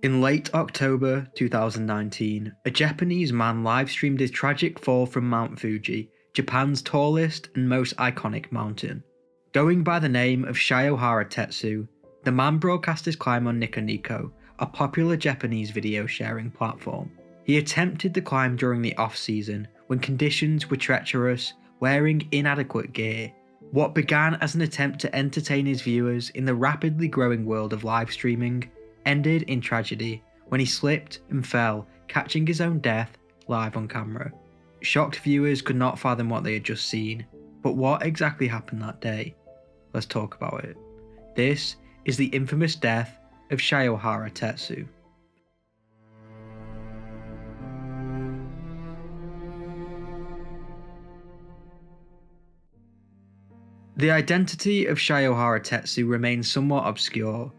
In late October 2019, a Japanese man livestreamed his tragic fall from Mount Fuji, Japan's tallest and most iconic mountain. Going by the name of Shiohara Tetsu, the man broadcast his climb on Niconico, a popular Japanese video sharing platform. He attempted the climb during the off-season, when conditions were treacherous, wearing inadequate gear. What began as an attempt to entertain his viewers in the rapidly growing world of live streaming ended in tragedy when he slipped and fell, catching his own death live on camera. Shocked viewers could not fathom what they had just seen, but what exactly happened that day? Let's talk about it. This is the infamous death of Shiohara Tetsu. The identity of Shiohara Tetsu remains somewhat obscure.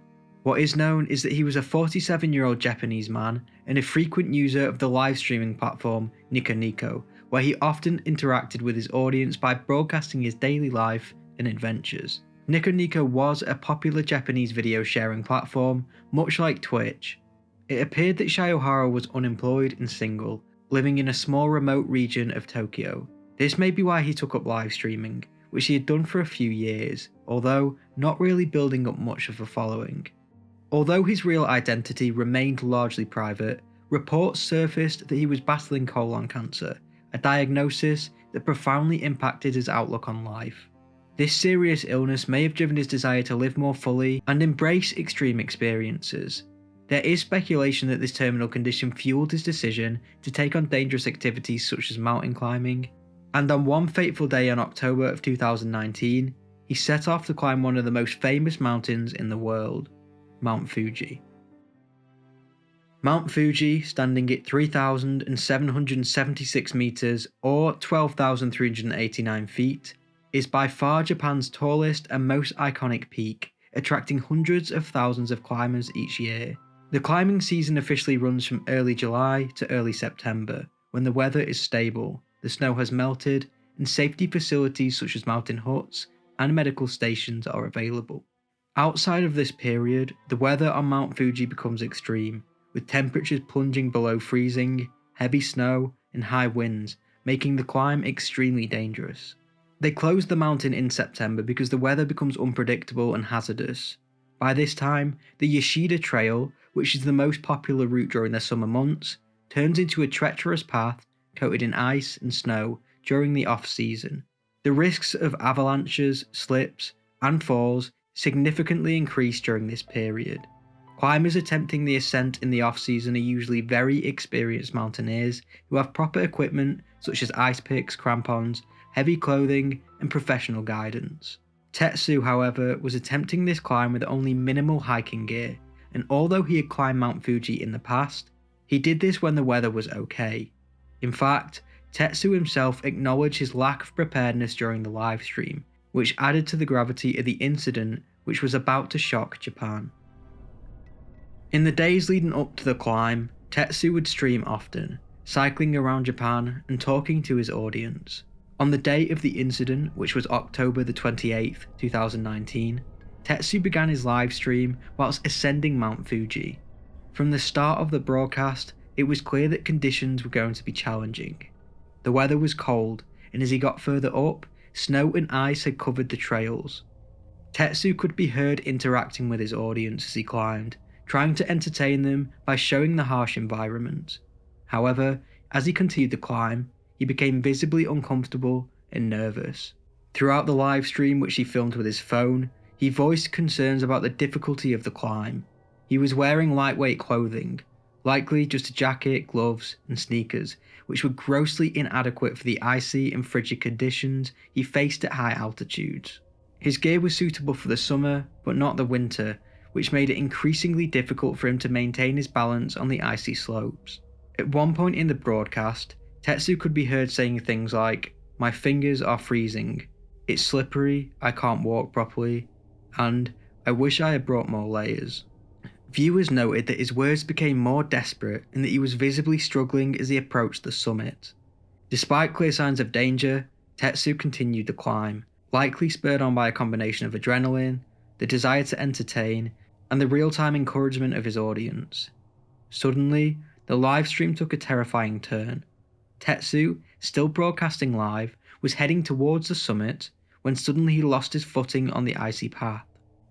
What is known is that he was a 47-year-old Japanese man and a frequent user of the live streaming platform Niconico, where he often interacted with his audience by broadcasting his daily life and adventures. Niconico was a popular Japanese video sharing platform, much like Twitch. It appeared that Shiohara was unemployed and single, living in a small remote region of Tokyo. This may be why he took up live streaming, which he had done for a few years, although not really building up much of a following. Although his real identity remained largely private, reports surfaced that he was battling colon cancer, a diagnosis that profoundly impacted his outlook on life. This serious illness may have driven his desire to live more fully and embrace extreme experiences. There is speculation that this terminal condition fueled his decision to take on dangerous activities such as mountain climbing, and on one fateful day in October of 2019, he set off to climb one of the most famous mountains in the world, Mount Fuji. Mount Fuji, standing at 3,776 meters or 12,389 feet, is by far Japan's tallest and most iconic peak, attracting hundreds of thousands of climbers each year. The climbing season officially runs from early July to early September, when the weather is stable, the snow has melted, and safety facilities such as mountain huts and medical stations are available. Outside of this period, the weather on Mount Fuji becomes extreme, with temperatures plunging below freezing, heavy snow, and high winds, making the climb extremely dangerous. They close the mountain in September because the weather becomes unpredictable and hazardous. By this time, the Yoshida Trail, which is the most popular route during the summer months, turns into a treacherous path coated in ice and snow during the off-season. The risks of avalanches, slips, and falls significantly increase during this period. Climbers attempting the ascent in the off-season are usually very experienced mountaineers who have proper equipment such as ice picks, crampons, heavy clothing, and professional guidance. Tetsu, however, was attempting this climb with only minimal hiking gear, and although he had climbed Mount Fuji in the past, he did this when the weather was okay. In fact, Tetsu himself acknowledged his lack of preparedness during the livestream, which added to the gravity of the incident which was about to shock Japan. In the days leading up to the climb, Tetsu would stream often, cycling around Japan and talking to his audience. On the day of the incident, which was October the 28th, 2019, Tetsu began his live stream whilst ascending Mount Fuji. From the start of the broadcast, it was clear that conditions were going to be challenging. The weather was cold, and as he got further up, snow and ice had covered the trails. Tetsu could be heard interacting with his audience as he climbed, trying to entertain them by showing the harsh environment. However, as he continued the climb, he became visibly uncomfortable and nervous. Throughout the live stream, which he filmed with his phone, he voiced concerns about the difficulty of the climb. He was wearing lightweight clothing, likely just a jacket, gloves, and sneakers, which were grossly inadequate for the icy and frigid conditions he faced at high altitudes. His gear was suitable for the summer, but not the winter, which made it increasingly difficult for him to maintain his balance on the icy slopes. At one point in the broadcast, Tetsu could be heard saying things like, "My fingers are freezing," "It's slippery, I can't walk properly," and "I wish I had brought more layers." Viewers noted that his words became more desperate and that he was visibly struggling as he approached the summit. Despite clear signs of danger, Tetsu continued the climb, likely spurred on by a combination of adrenaline, the desire to entertain, and the real-time encouragement of his audience. Suddenly, the live stream took a terrifying turn. Tetsu, still broadcasting live, was heading towards the summit when suddenly he lost his footing on the icy path.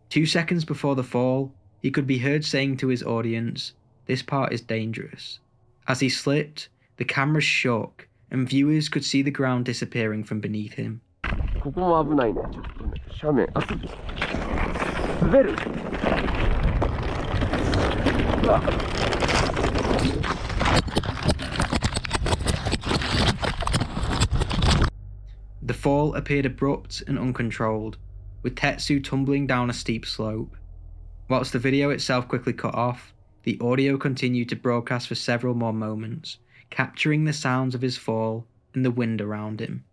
2 seconds before the fall, he could be heard saying to his audience, "This part is dangerous." As he slipped, the camera shook and viewers could see the ground disappearing from beneath him. ここも危ないね。ちょっとね、斜面。滑る。うわ。The fall appeared abrupt and uncontrolled, with Tetsu tumbling down a steep slope. Whilst the video itself quickly cut off, the audio continued to broadcast for several more moments, capturing the sounds of his fall and the wind around him.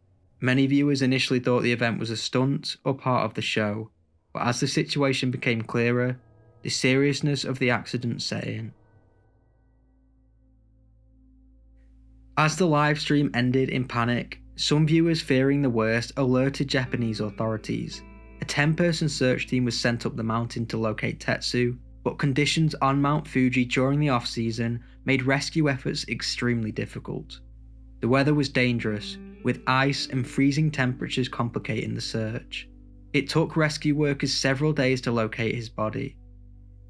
Many viewers initially thought the event was a stunt or part of the show, but as the situation became clearer, the seriousness of the accident set in. As the live stream ended in panic, some viewers fearing the worst alerted Japanese authorities. A 10-person search team was sent up the mountain to locate Tetsu, but conditions on Mount Fuji during the off-season made rescue efforts extremely difficult. The weather was dangerous, with ice and freezing temperatures complicating the search. It took rescue workers several days to locate his body.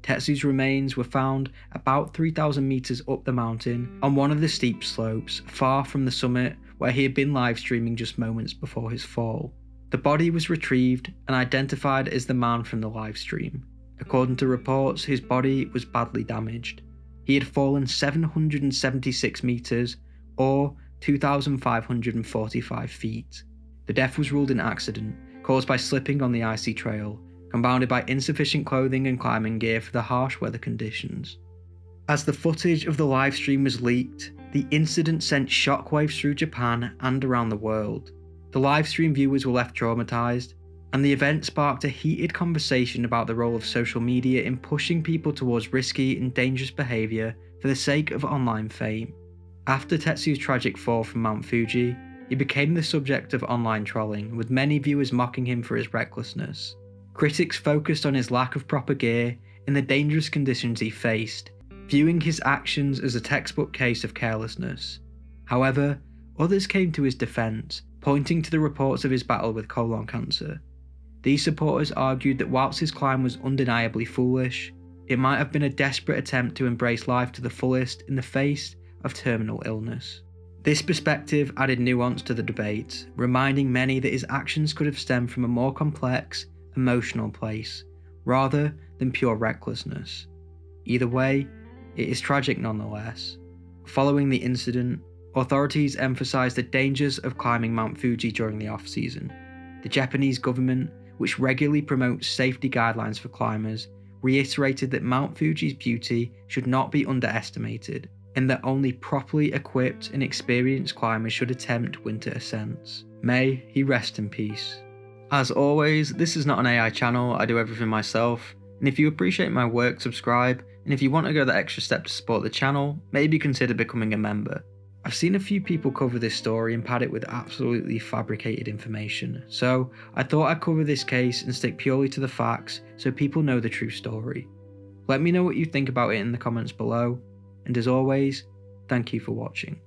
Tetsu's remains were found about 3,000 meters up the mountain on one of the steep slopes, far from the summit where he had been live streaming just moments before his fall. The body was retrieved and identified as the man from the live stream. According to reports, his body was badly damaged. He had fallen 776 meters, or 2,545 feet. The death was ruled an accident, caused by slipping on the icy trail, compounded by insufficient clothing and climbing gear for the harsh weather conditions. As the footage of the live stream was leaked, the incident sent shockwaves through Japan and around the world. The live stream viewers were left traumatized, and the event sparked a heated conversation about the role of social media in pushing people towards risky and dangerous behaviour for the sake of online fame. After Tetsu's tragic fall from Mount Fuji, he became the subject of online trolling, with many viewers mocking him for his recklessness. Critics focused on his lack of proper gear and the dangerous conditions he faced, viewing his actions as a textbook case of carelessness. However, others came to his defence, pointing to the reports of his battle with colon cancer. These supporters argued that whilst his climb was undeniably foolish, it might have been a desperate attempt to embrace life to the fullest in the face of terminal illness. This perspective added nuance to the debate, reminding many that his actions could have stemmed from a more complex, emotional place, rather than pure recklessness. Either way, it is tragic nonetheless. Following the incident, authorities emphasised the dangers of climbing Mount Fuji during the off-season. The Japanese government, which regularly promotes safety guidelines for climbers, reiterated that Mount Fuji's beauty should not be underestimated, and that only properly equipped and experienced climbers should attempt winter ascents. May he rest in peace. As always, this is not an AI channel, I do everything myself, and if you appreciate my work, subscribe, and if you want to go the extra step to support the channel, maybe consider becoming a member. I've seen a few people cover this story and pad it with absolutely fabricated information, so I thought I'd cover this case and stick purely to the facts so people know the true story. Let me know what you think about it in the comments below, and as always, thank you for watching.